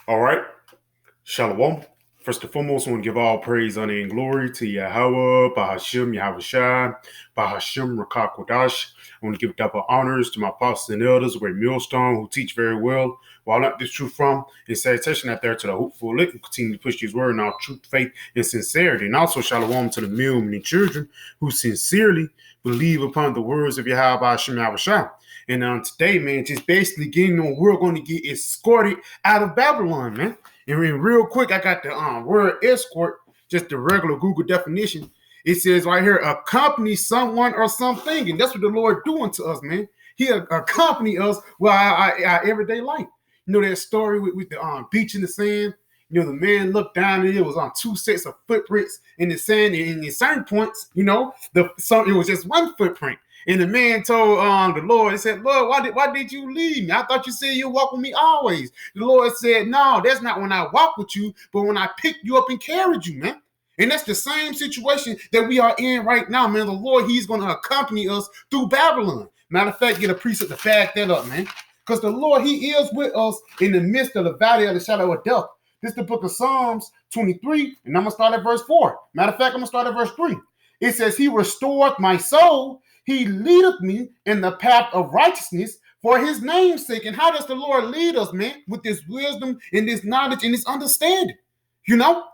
All right. Shalom. First and foremost, I want to give all praise, honor, and glory to Yahweh, Bahashim, Yahushai, Bahashim, Rakakwadash. I want to give double honors to my apostles and elders, a great millstone who teach very well. While not this truth from, and salutation out there to the hopeful lick who continue to push his word in all truth, faith, and sincerity. And also shalom to the many children who sincerely believe upon the words of Yahweh, Bahashim, Yahushai. And today, man, just basically getting on, we're going to get escorted out of Babylon, man. And real quick, I got the word escort, just the regular Google definition. It says right here, accompany someone or something. And that's what the Lord doing to us, man. He accompany us with our everyday life. You know that story with the beach in the sand? You know, the man looked down and it was on two sets of footprints in the sand. And in certain points, you know, it was just one footprint. And the man told the Lord, he said, Lord, why did you leave me? I thought you said you'd walk with me always. The Lord said, no, that's not when I walk with you, but when I picked you up and carried you, man. And that's the same situation that we are in right now, man. The Lord, he's going to accompany us through Babylon. Matter of fact, get a precept to back that up, man. Because the Lord, he is with us in the midst of the valley of the shadow of death. This is the book of Psalms 23, and I'm going to start at verse 4. Matter of fact, I'm going to start at verse 3. It says, he restored my soul. He leadeth me in the path of righteousness for his name's sake. And how does the Lord lead us, man? With this wisdom and this knowledge and this understanding. You know?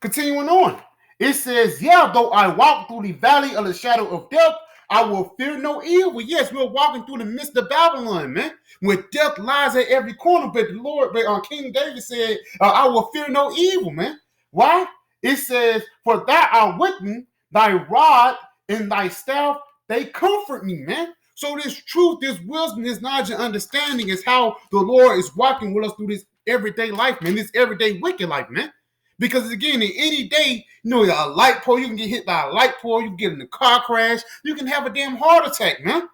Continuing on. It says, yeah, though I walk through the valley of the shadow of death, I will fear no evil. Yes, we're walking through the midst of Babylon, man. Where death lies at every corner. But the Lord, King David said, I will fear no evil, man. Why? It says, for thou art with me, thy rod and thy staff, they comfort me, man. So this truth, this wisdom, this knowledge and understanding is how the Lord is walking with us through this everyday life, man. This everyday wicked life, man. Because again, in any day, you know, a light pole, you can get hit by a light pole, you can get in a car crash, you can have a damn heart attack, man.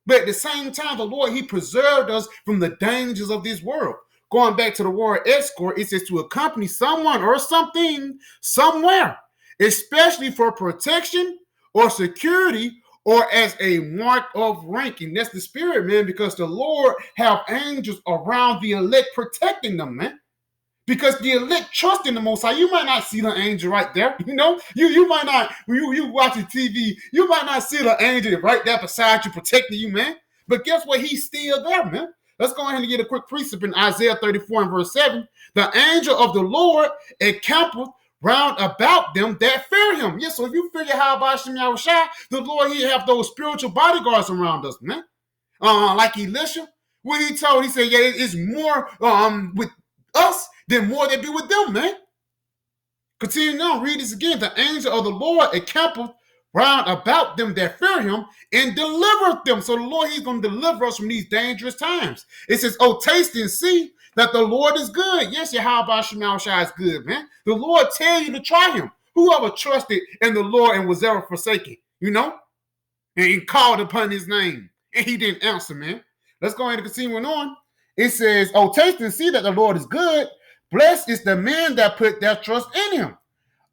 But at the same time, the Lord, he preserved us from the dangers of this world. Going back to the word escort, it says to accompany someone or something somewhere, especially for protection or security, or as a mark of ranking. That's the spirit, man, because the Lord have angels around the elect protecting them, man. Because the elect trust in the Most High. You might not see the angel right there, you know. You might not, you watching TV, you might not see the angel right there beside you protecting you, man. But guess what? He's still there, man. Let's go ahead and get a quick precept in Isaiah 34 and verse 7. The angel of the Lord encampeth round about them that fear him. Yes, so if you figure how about Shem Yahushai, the Lord, he have those spiritual bodyguards around us, man. Like Elisha, what he told, he said, yeah, it's more with us than more they be with them, man. Continuing on, read this again. The angel of the Lord encampeth round about them that fear him and delivereth them. So the Lord, he's going to deliver us from these dangerous times. It says, oh, taste and see that the Lord is good. Yes, Yahweh Shema Shai is good, man. The Lord tell you to try him. Whoever trusted in the Lord and was ever forsaken, you know, and he called upon his name, and he didn't answer, man. Let's go ahead and continue on. It says, oh, taste and see that the Lord is good. Blessed is the man that put their trust in him.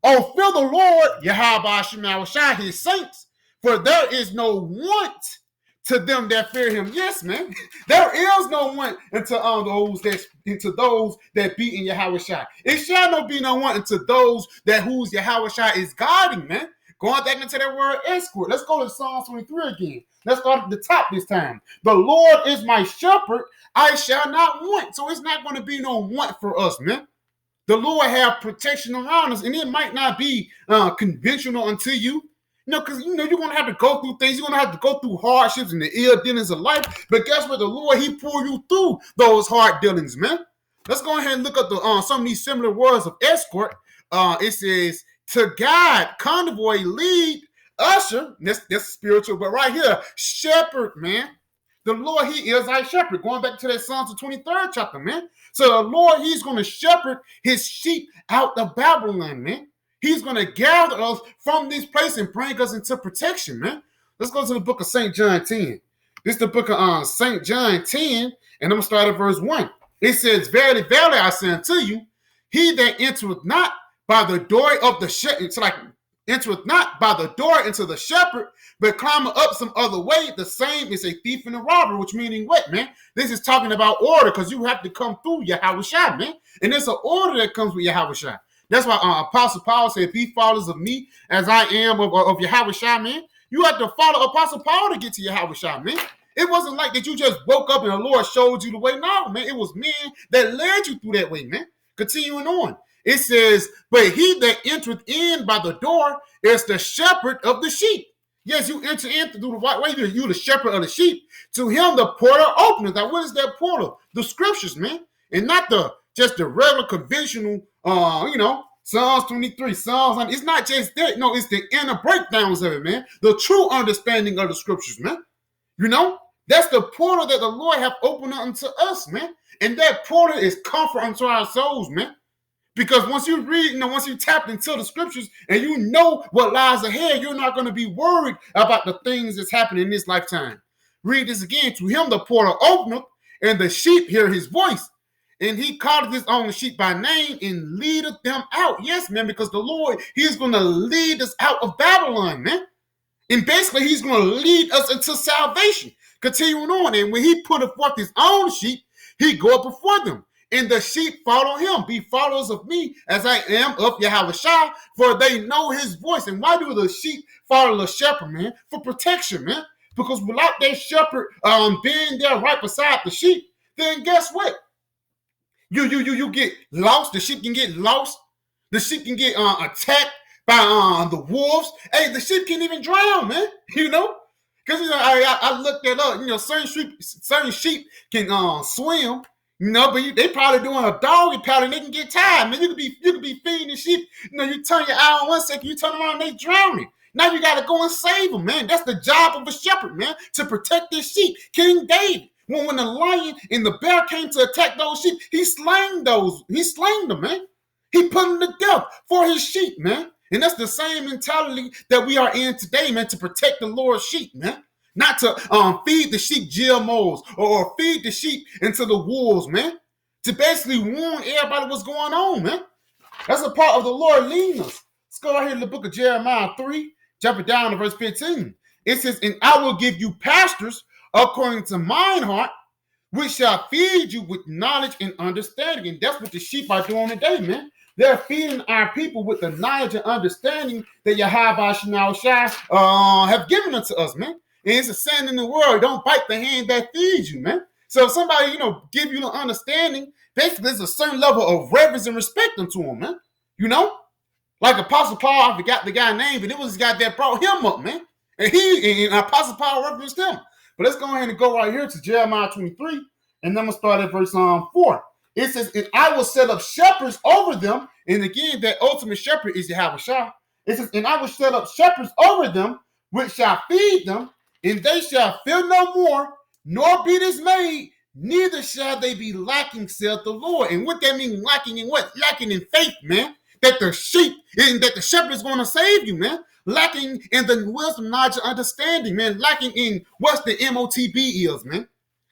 Oh, fear the Lord, Yahweh Shema Shai, his saints, for there is no want to them that fear him. Yes, man. There is no want unto those that be in Yahweh Shai. It shall not be no want unto those that whose Yahweh Shai is guiding, man. Going back into that word escort. Let's go to Psalm 23 again. Let's start at the top this time. The Lord is my shepherd, I shall not want. So it's not going to be no want for us, man. The Lord have protection around us, and it might not be conventional unto you. You know, because, you know, you're going to have to go through things. You're going to have to go through hardships and the ill dealings of life. But guess what? The Lord, he pull you through those hard dealings, man. Let's go ahead and look at some of these similar words of escort. It says, to guide, convoy, lead, usher. That's spiritual. But right here, shepherd, man. The Lord, he is our shepherd. Going back to that Psalms 23rd chapter, man. So the Lord, he's going to shepherd his sheep out of Babylon, man. He's going to gather us from this place and bring us into protection, man. Let's go to the book of St. John 10. This is the book of St. John 10, and I'm going to start at verse 1. It says, verily, verily, I say unto you, he that entereth not by the door of the shepherd. It's like entereth not by the door into the shepherd, but climbeth up some other way, the same is a thief and a robber, which meaning what, man? This is talking about order, because you have to come through Yahweh Shai, man. And there's an order that comes with Yahweh Shai. That's why Apostle Paul said, be followers of me as I am of Yahweh Shai, man. You have to follow Apostle Paul to get to Yahweh Shai, man. It wasn't like that you just woke up and the Lord showed you the way. No, man. It was men that led you through that way, man. Continuing on. It says, but he that entereth in by the door is the shepherd of the sheep. Yes, you enter in through the right way. You the shepherd of the sheep. To him the portal openeth. Now, what is that portal? The scriptures, man. And not just the regular conventional, Psalms 23, Psalms. It's not just that. No, it's the inner breakdowns of it, man. The true understanding of the scriptures, man. That's the portal that the Lord have opened unto us, man. And that portal is comfort unto our souls, man. Because once you read, once you tap into the scriptures and you know what lies ahead, you're not going to be worried about the things that's happening in this lifetime. Read this again. To him the portal openeth, and the sheep hear his voice. And he calleth his own sheep by name and leadeth them out. Yes, man, because the Lord, he's going to lead us out of Babylon, man. And basically, he's going to lead us into salvation. Continuing on, and when he putteth forth his own sheep, he goeth before them. And the sheep follow him. Be followers of me as I am of Yahweh Shai, for they know his voice. And why do the sheep follow the shepherd, man? For protection, man. Because without that shepherd being there right beside the sheep, then guess what? You get lost. The sheep can get lost. The sheep can get attacked by the wolves. Hey, the sheep can't even drown, man. Because I looked that up. Certain sheep can swim. But they probably doing a doggy paddle and they can get tired, man. You could be feeding the sheep. You turn your eye on one second, you turn around, they drowning. Now you got to go and save them, man. That's the job of a shepherd, man, to protect their sheep. King David, when the lion and the bear came to attack those sheep, he slain them, man. He put them to death for his sheep, man. And that's the same mentality that we are in today, man, to protect the Lord's sheep, man. Not to feed the sheep GMOs or feed the sheep into the wolves, man. To basically warn everybody what's going on, man. That's a part of the Lord leading us. Let's go right here to the book of Jeremiah 3, jumping down to verse 15. It says, and I will give you pastors according to mine heart, which shall feed you with knowledge and understanding. And that's what the sheep are doing today, man. They're feeding our people with the knowledge and understanding that Yahweh Shai have given unto us, man. And it's a saying in the world, don't bite the hand that feeds you, man. So if somebody, give you the understanding, basically there's a certain level of reverence and respect unto him, man. Like Apostle Paul, I forgot the guy's name, but it was the guy that brought him up, man. And Apostle Paul referenced him. But let's go ahead and go right here to Jeremiah 23, and then I'm going to start at verse 4. It says, and I will set up shepherds over them. And again, that ultimate shepherd is Yahweh Shai. It says, and I will set up shepherds over them, which shall feed them, and they shall fear no more, nor be dismayed, neither shall they be lacking, saith the Lord. And what that means, lacking in what? Lacking in faith, man. That the sheep, and that the shepherd is going to save you, man. Lacking in the wisdom, knowledge, and understanding, man. Lacking in what's the MOTB is, man.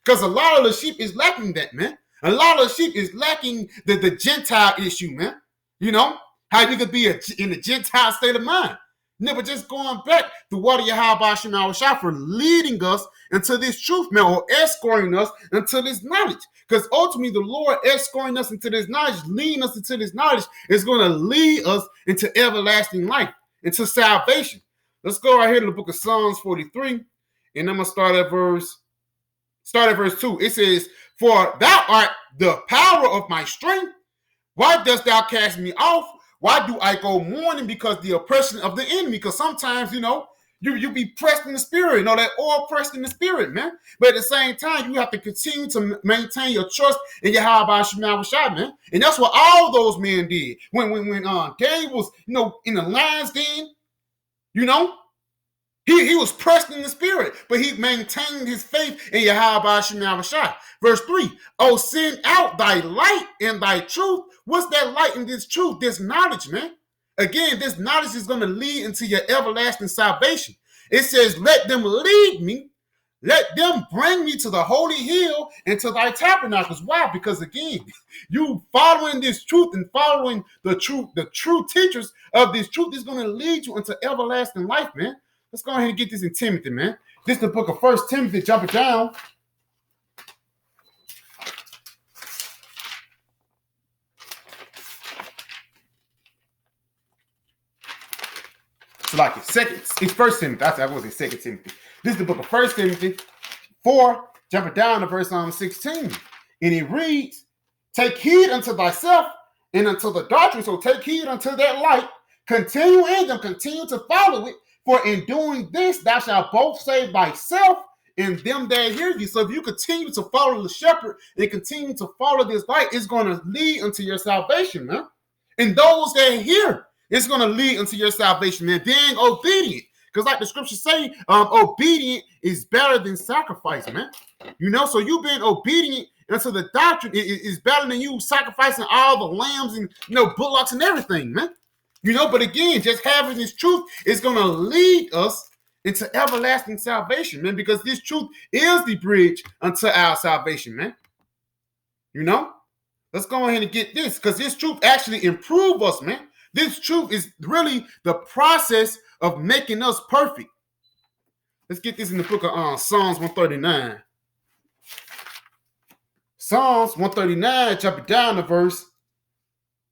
Because a lot of the sheep is lacking that, man. A lot of the sheep is lacking the Gentile issue, man. How you could be in a Gentile state of mind. Never just going back to what Yahweh Shai for leading us into this truth, man, or escorting us into this knowledge. Because ultimately, the Lord escorting us into this knowledge, leading us into this knowledge, is going to lead us into everlasting life, into salvation. Let's go right here to the book of Psalms 43, and I'm going to start at verse 2. It says, for thou art the power of my strength. Why dost thou cast me off? Why do I go mourning? Because the oppression of the enemy. Because sometimes, you be pressed in the spirit, that oil pressed in the spirit, man. But at the same time, you have to continue to maintain your trust in Yahweh Shai, man. And that's what all those men did. When David was, in the lion's den, he was pressed in the spirit, but he maintained his faith in Yahweh Shai. Verse 3, oh, send out thy light and thy truth. What's that light and this truth? This knowledge, man. Again, this knowledge is going to lead into your everlasting salvation. It says, let them lead me Let them bring me to the holy hill and to thy tabernacles. Why? Because again, you following this truth and following the true teachers of this truth is going to lead you into everlasting life, man. Let's go ahead and get this in Timothy, man. This is the book of 1 Timothy, jumping down. It's like it's 1 Timothy. I wasn't 2 Timothy. This is the book of 1 Timothy 4, jumping down to verse 16. And it reads, take heed unto thyself and unto the doctrine. So take heed unto that light. Continue in them, continue to follow it. For in doing this, thou shalt both save thyself and them that hear you. So if you continue to follow the shepherd and continue to follow this light, it's going to lead unto your salvation, man. And those that hear, it's going to lead unto your salvation, man. Being obedient. Because like the scriptures say, obedient is better than sacrifice, man. So you being obedient unto the doctrine is better than you sacrificing all the lambs and bullocks and everything, man. But again, just having this truth is going to lead us into everlasting salvation, man, because this truth is the bridge unto our salvation, man. Let's go ahead and get this, because this truth actually improves us, man. This truth is really the process of making us perfect. Let's get this in the book of Psalms 139. Psalms 139, jumping down to verse.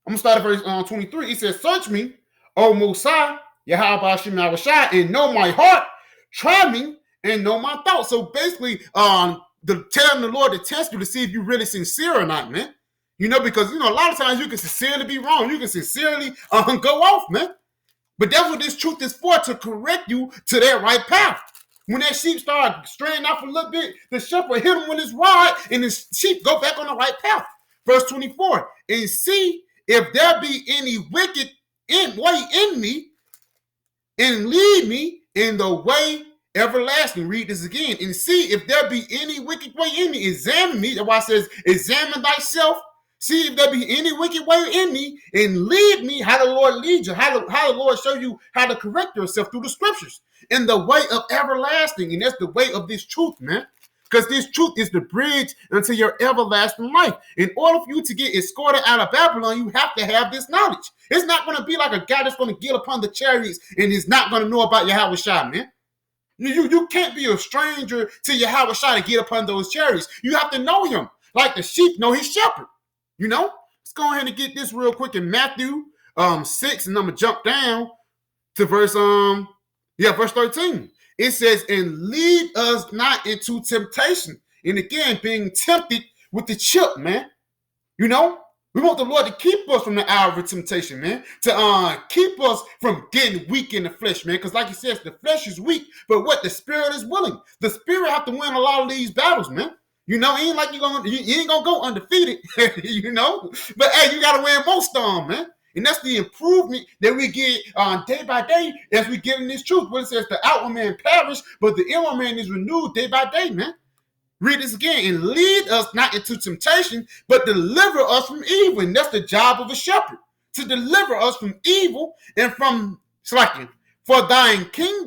I'm going to start at verse 23. It says, search me, O Most High, Yahweh Hashem Yahushua, and know my heart. Try me and know my thoughts. So basically, telling the Lord to test you to see if you're really sincere or not, man. Because, a lot of times you can sincerely be wrong. You can sincerely go off, man. But that's what this truth is for, to correct you to that right path. When that sheep start straying off a little bit, the shepherd hit him with his rod, and the sheep go back on the right path. Verse 24, and see if there be any wicked way in me, and lead me in the way everlasting. Read this again. And see if there be any wicked way in me. Examine me. That's why it says, examine thyself. See if there be any wicked way in me, and lead me. How the Lord leads you. How the Lord show you how to correct yourself through the scriptures. In the way of everlasting. And that's the way of this truth, man. Because this truth is the bridge unto your everlasting life. In order for you to get escorted out of Babylon, you have to have this knowledge. It's not going to be like a guy that's going to get upon the chariots and is not going to know about Yahweh Shai, man. You can't be a stranger to Yahweh Shai to get upon those chariots. You have to know him. Like the sheep know his shepherd. Let's go ahead and get this real quick in Matthew 6, and I'm going to jump down to verse 13. It says, and lead us not into temptation. And again, being tempted with the chip, man. We want the Lord to keep us from the hour of temptation, man. To keep us from getting weak in the flesh, man. Because like he says, the flesh is weak, but what? The spirit is willing. The spirit have to win a lot of these battles, man. It ain't like you ain't gonna go undefeated, But hey, you gotta win most of them, man. And that's the improvement that we get day by day as we get in this truth. What it says, the outward man perish, but the inward man is renewed day by day, man. Read this again. And lead us not into temptation, but deliver us from evil. And that's the job of a shepherd, to deliver us from evil and from slacking. For thine is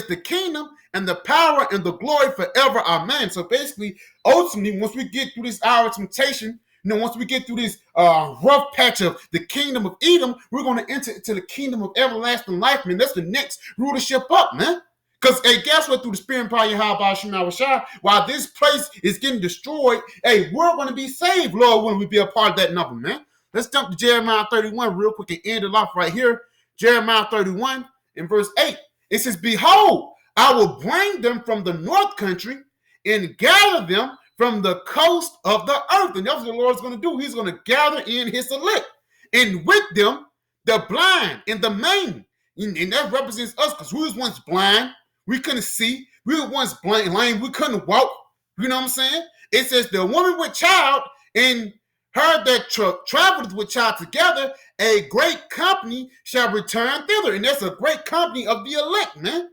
the kingdom and the power and the glory forever. Amen. So basically, ultimately, once we get through this hour of temptation, once we get through this rough patch of the kingdom of Edom, we're going to enter into the kingdom of everlasting life, man. That's the next rulership up, man. Because, hey, guess what? Through the spirit and power of Yahweh Hashem Yahushua, while this place is getting destroyed, hey, we're going to be saved, Lord, when we be a part of that number, man. Let's jump to Jeremiah 31 real quick and end it off right here. Jeremiah 31 in verse 8. It says, behold, I will bring them from the north country and gather them from the coast of the earth. And that's what the Lord's going to do. He's going to gather in his elect. And with them, the blind and the maimed. And that represents us, because we was once blind. We couldn't see. We were once blind, lame. We couldn't walk. You know what I'm saying? It says the woman with child and her that traveled with child together, a great company shall return thither. And that's a great company of the elect, man.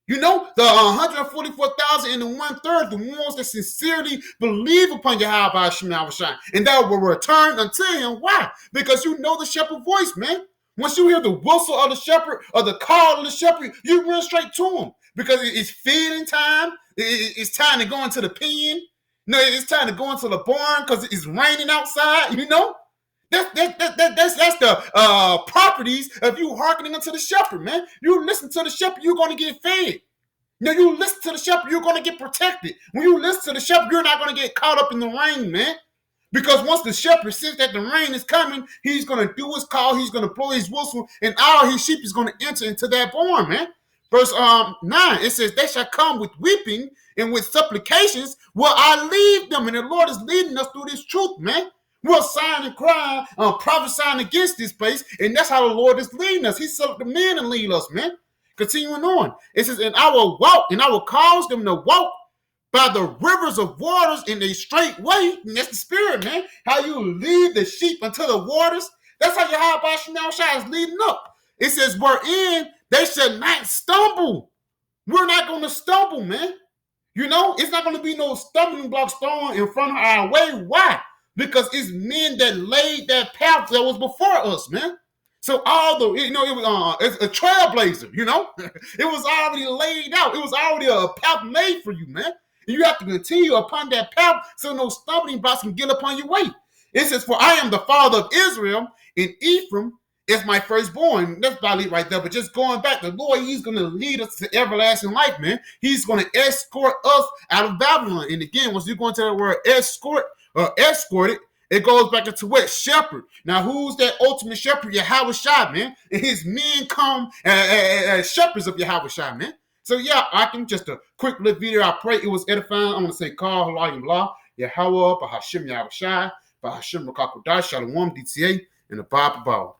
The 144,000 and the 1/3, the ones that sincerely believe upon Yahweh Hashem Yahushua, and that will return unto him. Why? Because you know the shepherd voice, man. Once you hear the whistle of the shepherd or the call of the shepherd, you run straight to him. because it's feeding time. It's time to go into the pen. No, it's time to go into the barn because it's raining outside. That's the properties of you hearkening unto the shepherd, man. You listen to the shepherd, you're going to get fed. Now, you listen to the shepherd, you're going to get protected. When you listen to the shepherd, you're not going to get caught up in the rain, man. Because once the shepherd sees that the rain is coming, he's going to do his call, he's going to blow his whistle, and all his sheep is going to enter into that barn, man. Verse 9, it says, they shall come with weeping and with supplications will I lead them. And the Lord is leading us through this truth, man. We're sighing and crying, prophesying against this place, and that's how the Lord is leading us. He set the men and lead us, man. Continuing on, it says, and I will walk, and I will cause them to walk by the rivers of waters in a straight way. And that's the spirit, man. How you lead the sheep unto the waters. That's how Yahweh Shemel Shai is leading up. It says, wherein they shall not stumble. We're not going to stumble, man. It's not going to be no stumbling blocks thrown in front of our way. Why? Because it's men that laid that path that was before us, man. So all the, it was it's a trailblazer, It was already laid out. It was already a path made for you, man. And you have to continue upon that path so no stumbling blocks can get upon your way. It says, for I am the father of Israel, and Ephraim is my firstborn. That's about it right there. But just going back, the Lord, he's going to lead us to everlasting life, man. He's going to escort us out of Babylon. And again, once you go into the word escort or escorted, it goes back into what? Shepherd. Now, who's that ultimate shepherd? Yahweh Shai, man. And his men come as shepherds of Yahweh Shai, man. So, yeah, I can just a quick little video. I pray it was edifying. I'm going to say, Kal, Halayim La, Yahweh, Bahashim Yahweh Shai, Bahashim Rakakodash, Shalom, DTA, and the Bible.